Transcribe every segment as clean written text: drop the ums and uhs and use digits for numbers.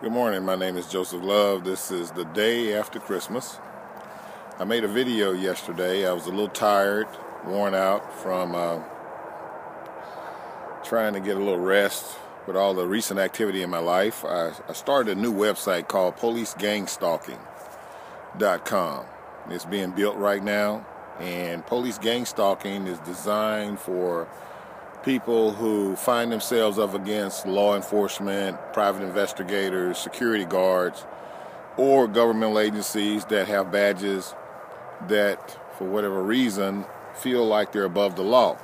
Good morning, my name is Joseph Love. This is the day after Christmas. I made a video yesterday. I was a little tired, worn out from trying to get a little rest with all the recent activity in my life. I started a new website called PoliceGangStalking.com. It's being built right now, and police gang stalking is designed for people who find themselves up against law enforcement, private investigators, security guards, or governmental agencies that have badges that, for whatever reason, feel like they're above the law.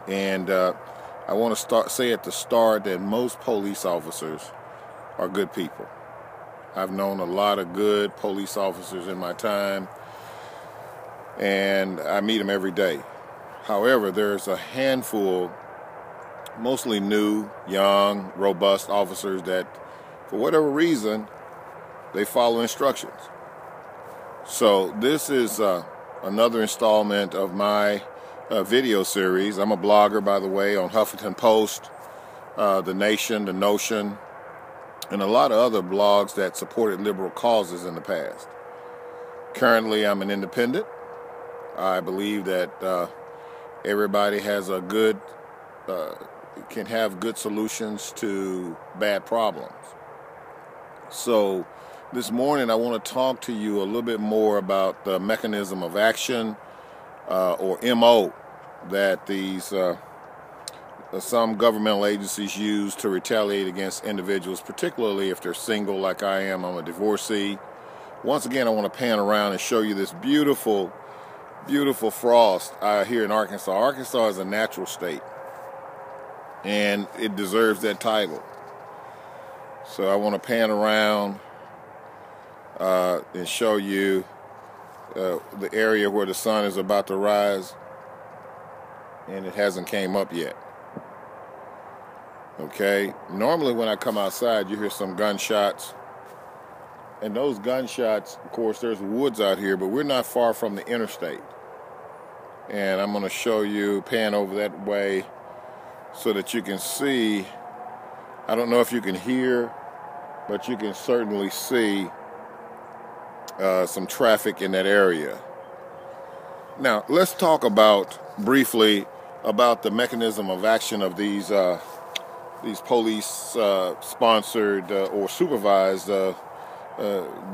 And I want to say at the start that most police officers are good people. I've known a lot of good police officers in my time, and I meet them every day. However, there's a handful, mostly new, young, robust officers that, for whatever reason, they follow instructions. So this is another installment of my video series. I'm a blogger, by the way, on Huffington Post, The Nation, The Notion, and a lot of other blogs that supported liberal causes in the past. Currently, I'm an independent. I believe that everybody has can have good solutions to bad problems. So this morning I want to talk to you a little bit more about the mechanism of action, or MO, that these some governmental agencies use to retaliate against individuals, particularly if they're single like I am. I'm a divorcee. Once again, I want to pan around and show you this beautiful frost here in Arkansas. Arkansas is a natural state, and it deserves that title. So I want to pan around and show you the area where the sun is about to rise, and it hasn't came up yet. Okay, normally when I come outside, you hear some gunshots. And those gunshots, of course, there's woods out here, but we're not far from the interstate. And I'm going to show you, pan over that way so that you can see. I don't know if you can hear, but you can certainly see some traffic in that area. Now, let's talk briefly about the mechanism of action of these police-sponsored or supervised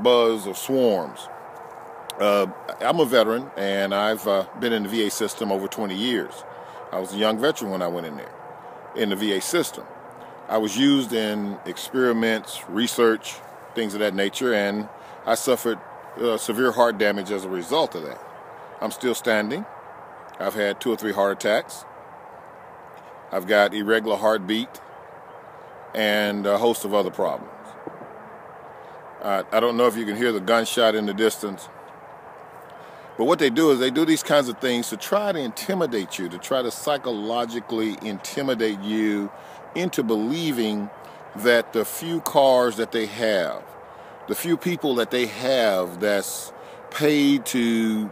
buzz of swarms. I'm a veteran, and I've been in the VA system over 20 years. I was a young veteran when I went in there, in the VA system. I was used in experiments, research, things of that nature, and I suffered severe heart damage as a result of that. I'm still standing. I've had 2 or 3 heart attacks. I've got irregular heartbeat and a host of other problems. I don't know if you can hear the gunshot in the distance, but what they do is they do these kinds of things to try to intimidate you, to try to psychologically intimidate you into believing that the few cars that they have, the few people that they have that's paid to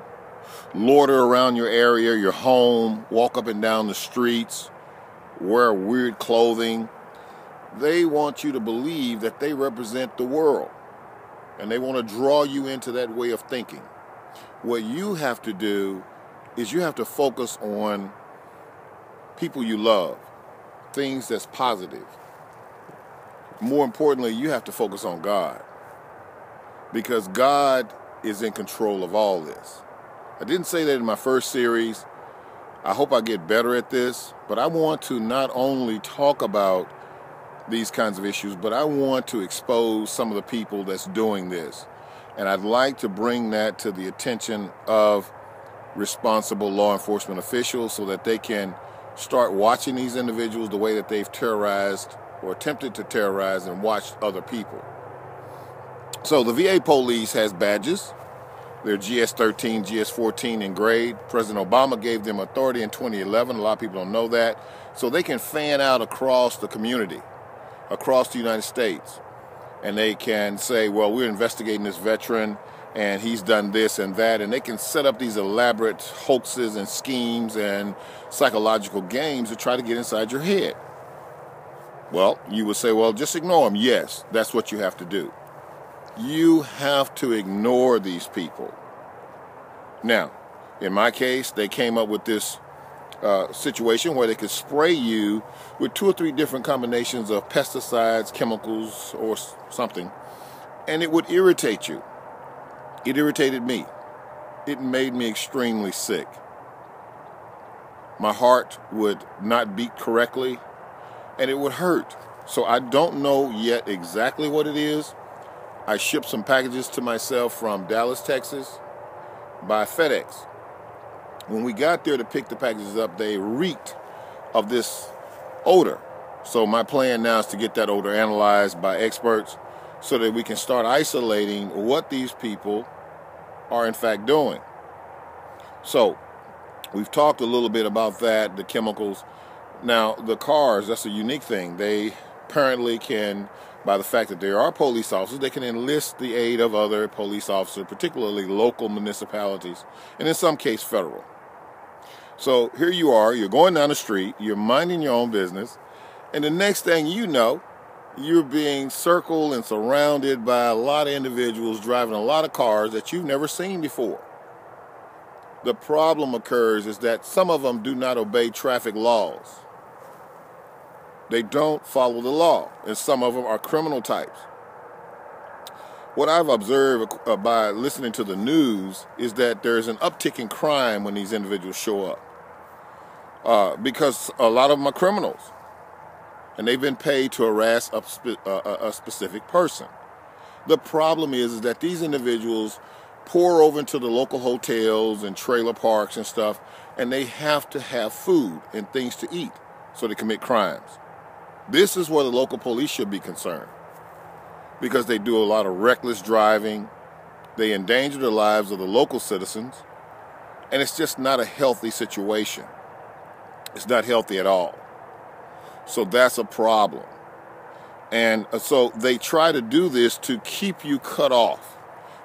loiter around your area, your home, walk up and down the streets, wear weird clothing, they want you to believe that they represent the world. And they want to draw you into that way of thinking. What you have to do is you have to focus on people you love, things that's positive. More importantly, you have to focus on God, because God is in control of all this. I didn't say that in my first series. I hope I get better at this, but I want to not only talk about these kinds of issues, but I want to expose some of the people that's doing this. And I'd like to bring that to the attention of responsible law enforcement officials so that they can start watching these individuals the way that they've terrorized or attempted to terrorize and watched other people. So the VA police has badges. They're GS-13, GS-14 in grade. President Obama gave them authority in 2011. A lot of people don't know that. So they can fan out across the community, across the United States, and they can say, well, we're investigating this veteran and he's done this and that, and they can set up these elaborate hoaxes and schemes and psychological games to try to get inside your head. Well, you would say, well, just ignore them. Yes, that's what you have to do. You have to ignore these people. Now, in my case, they came up with this situation where they could spray you with 2 or 3 different combinations of pesticides, chemicals, or something, and it would irritate you. It irritated me. It made me extremely sick. My heart would not beat correctly, and it would hurt. So I don't know yet exactly what it is. I shipped some packages to myself from Dallas, Texas, by FedEx. When we got there to pick the packages up, they reeked of this odor. So my plan now is to get that odor analyzed by experts so that we can start isolating what these people are in fact doing. So we've talked a little bit about that, the chemicals. Now, the cars, that's a unique thing. They apparently can, by the fact that there are police officers, they can enlist the aid of other police officers, particularly local municipalities, and in some case federal. So here you are, you're going down the street, you're minding your own business, and the next thing you know, you're being circled and surrounded by a lot of individuals driving a lot of cars that you've never seen before. The problem occurs is that some of them do not obey traffic laws. They don't follow the law, and some of them are criminal types. What I've observed by listening to the news is that there's an uptick in crime when these individuals show up, because a lot of them are criminals, and they've been paid to harass a specific person. The problem is that these individuals pour over into the local hotels and trailer parks and stuff, and they have to have food and things to eat so they commit crimes. This is where the local police should be concerned, because they do a lot of reckless driving. They endanger the lives of the local citizens, and it's just not a healthy situation. It's not healthy at all. So that's a problem. And so they try to do this to keep you cut off,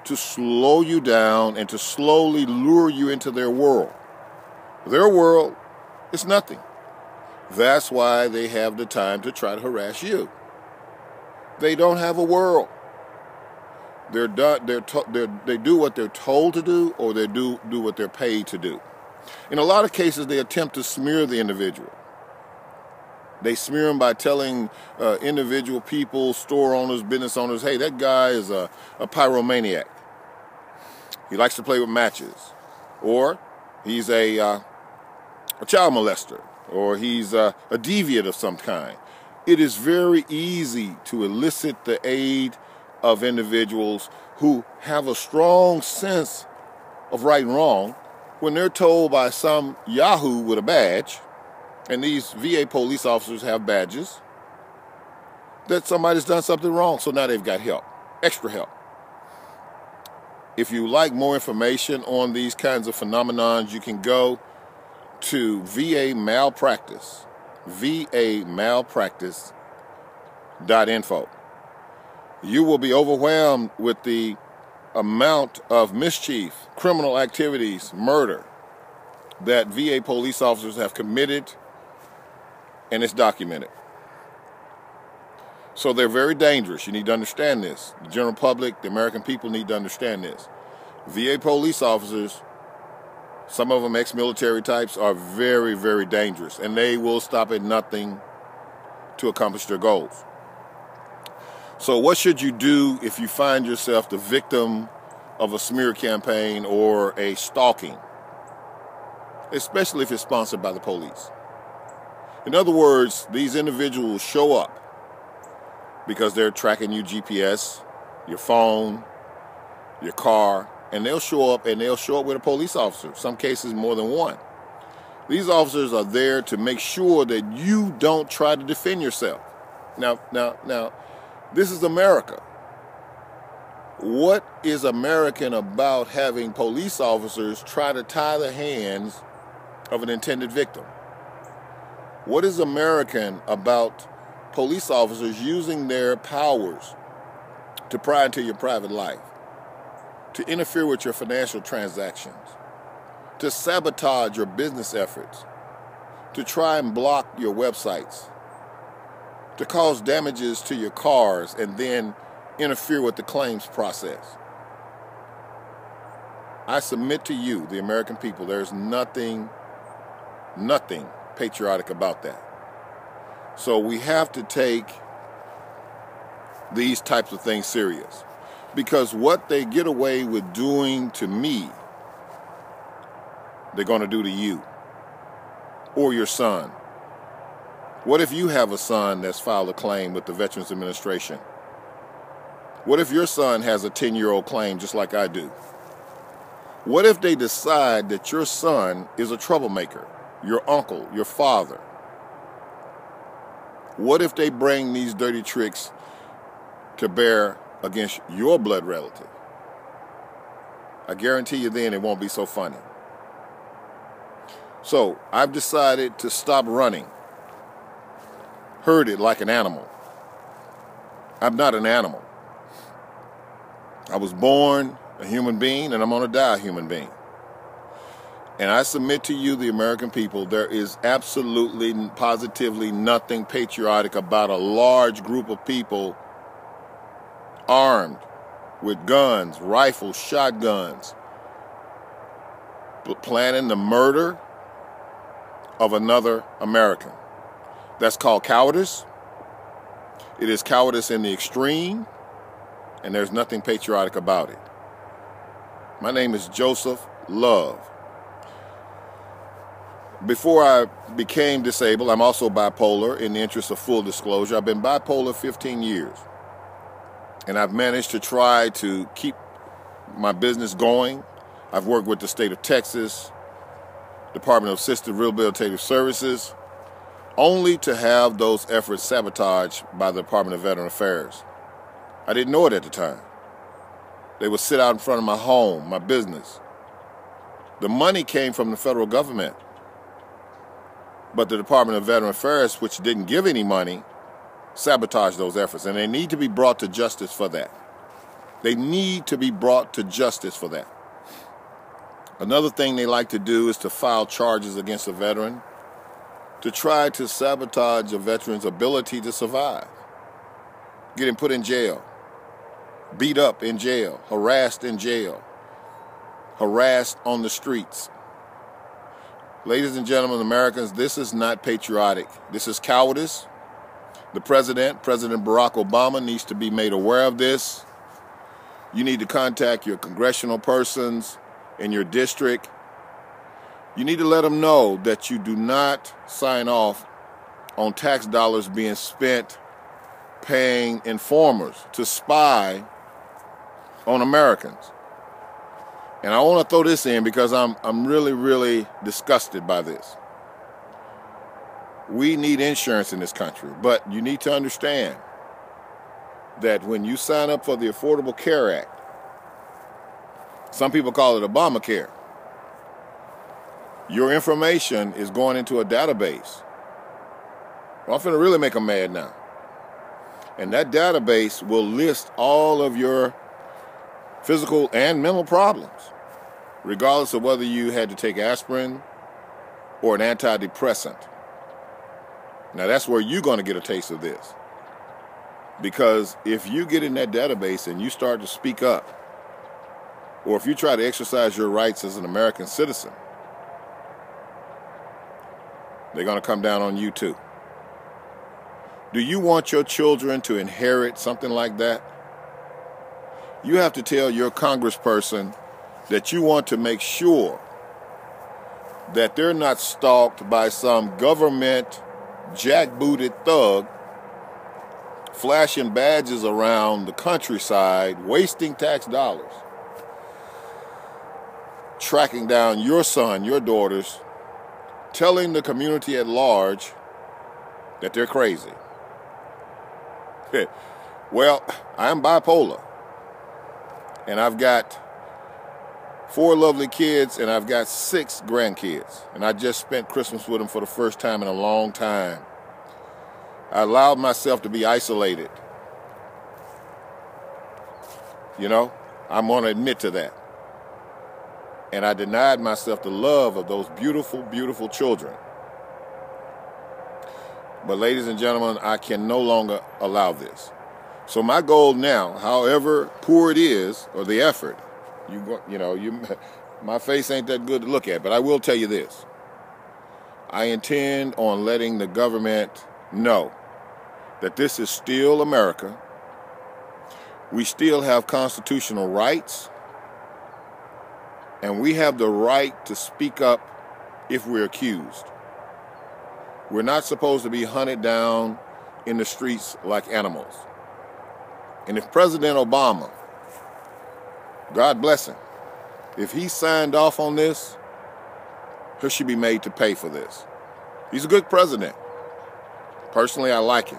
to slow you down, and to slowly lure you into their world. Their world is nothing. That's why they have the time to try to harass you. They don't have a world. They do what they're told to do, or they do what they're paid to do. In a lot of cases, they attempt to smear the individual. They smear them by telling individual people, store owners, business owners, hey, that guy is a pyromaniac. He likes to play with matches. Or he's a child molester. Or he's a deviant of some kind. It is very easy to elicit the aid of individuals who have a strong sense of right and wrong when they're told by some yahoo with a badge, and these VA police officers have badges, that somebody's done something wrong. So now they've got help, extra help. If you like more information on these kinds of phenomenons, you can go to VA Malpractice, vamalpractice.info. You will be overwhelmed with the amount of mischief, criminal activities, murder that VA police officers have committed, and it's documented. So they're very dangerous. You need to understand this. The general public, the American people need to understand this. VA police officers, some of them ex-military types, are very, very dangerous, and they will stop at nothing to accomplish their goals. So what should you do if you find yourself the victim of a smear campaign or a stalking, especially if it's sponsored by the police? In other words, these individuals show up because they're tracking you GPS, your phone, your car, and they'll show up with a police officer, some cases more than one. These officers are there to make sure that you don't try to defend yourself. Now, this is America. What is American about having police officers try to tie the hands of an intended victim? What is American about police officers using their powers to pry into your private life, to interfere with your financial transactions, to sabotage your business efforts, to try and block your websites, to cause damages to your cars and then interfere with the claims process. I submit to you, the American people, there's nothing patriotic about that. So we have to take these types of things serious, because what they get away with doing to me, they're going to do to you or your son. What if you have a son that's filed a claim with the Veterans Administration? What if your son has a 10-year-old claim just like I do? What if they decide that your son is a troublemaker, your uncle, your father? What if they bring these dirty tricks to bear against your blood relative? I guarantee you then it won't be so funny. So I've decided to stop running, herded like an animal. I'm not an animal. I was born a human being, and I'm going to die a human being. And I submit to you, the American people, there is absolutely, positively nothing patriotic about a large group of people armed with guns, rifles, shotguns, planning the murder of another American. That's called cowardice. It is cowardice in the extreme, and there's nothing patriotic about it. My name is Joseph Love. Before I became disabled, I'm also bipolar. In the interest of full disclosure, I've been bipolar 15 years. And I've managed to try to keep my business going. I've worked with the state of Texas, Department of Assisted Rehabilitative Services, only to have those efforts sabotaged by the Department of Veteran Affairs. I didn't know it at the time. They would sit out in front of my home, my business. The money came from the federal government. But the Department of Veteran Affairs, which didn't give any money, sabotaged those efforts. And they need to be brought to justice for that. They need to be brought to justice for that. Another thing they like to do is to file charges against a veteran to try to sabotage a veteran's ability to survive. Get him put in jail, beat up in jail, harassed in jail, harassed on the streets. Ladies and gentlemen, Americans, this is not patriotic. This is cowardice. The President Barack Obama, needs to be made aware of this. You need to contact your congressional persons in your district. You need to let them know that you do not sign off on tax dollars being spent paying informers to spy on Americans. And I want to throw this in because I'm really, really disgusted by this. We need insurance in this country, but you need to understand that when you sign up for the Affordable Care Act, some people call it Obamacare, your information is going into a database. Well, I'm finna really make them mad now. And that database will list all of your physical and mental problems, regardless of whether you had to take aspirin or an antidepressant. Now that's where you're going to get a taste of this. Because if you get in that database and you start to speak up, or if you try to exercise your rights as an American citizen, they're going to come down on you too. Do you want your children to inherit something like that? You have to tell your congressperson that you want to make sure that they're not stalked by some government jackbooted thug flashing badges around the countryside, wasting tax dollars, tracking down your son, your daughters, telling the community at large that they're crazy. Well, I'm bipolar, and I've got 4 lovely kids, and I've got 6 grandkids, and I just spent Christmas with them for the first time in a long time. I allowed myself to be isolated. You know, I'm going to admit to that. And I denied myself the love of those beautiful, beautiful children. But ladies and gentlemen, I can no longer allow this. So my goal now, however poor it is, or the effort, my face ain't that good to look at, but I will tell you this. I intend on letting the government know that this is still America. We still have constitutional rights, and we have the right to speak up if we're accused. We're not supposed to be hunted down in the streets like animals. And if President Obama, God bless him, if he signed off on this, he should be made to pay for this. He's a good president. Personally, I like him.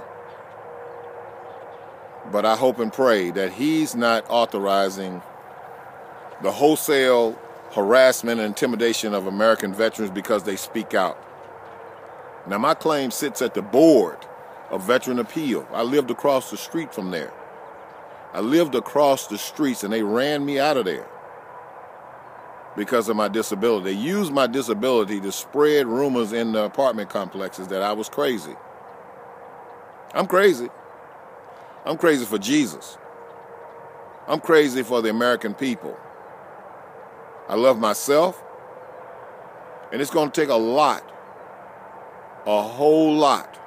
But I hope and pray that he's not authorizing the wholesale harassment and intimidation of American veterans because they speak out. Now, my claim sits at the board of Veteran Appeal. I lived across the street from there. I lived across the streets, and they ran me out of there because of my disability. They used my disability to spread rumors in the apartment complexes that I was crazy. I'm crazy. I'm crazy for Jesus. I'm crazy for the American people. I love myself, and it's going to take a lot, a whole lot,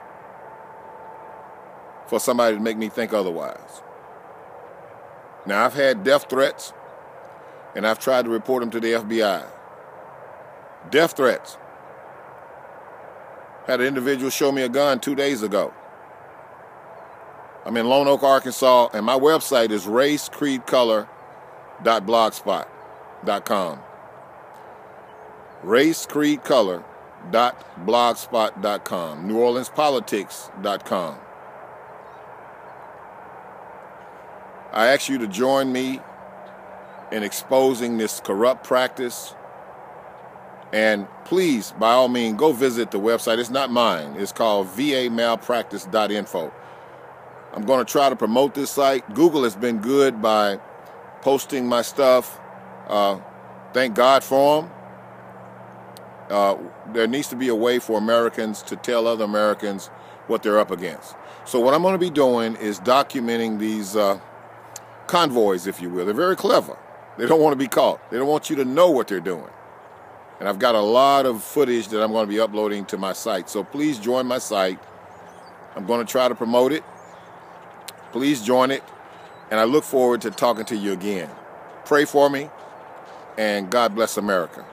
for somebody to make me think otherwise. Now, I've had death threats, and I've tried to report them to the FBI. Death threats. Had an individual show me a gun 2 days ago. I'm in Lone Oak, Arkansas, and my website is racecreedcolor.blogspot.com. racecreedcolor.blogspot.com. NewOrleansPolitics.com. I ask you to join me in exposing this corrupt practice. And please, by all means, go visit the website. It's not mine. It's called vamalpractice.info. I'm going to try to promote this site. Google has been good by posting my stuff. Thank God for them. There needs to be a way for Americans to tell other Americans what they're up against. So what I'm going to be doing is documenting these convoys, if you will. They're very clever. They don't want to be caught. They don't want you to know what they're doing. And I've got a lot of footage that I'm going to be uploading to my site. So please join my site. I'm going to try to promote it. Please join it. And I look forward to talking to you again. Pray for me, and God bless America.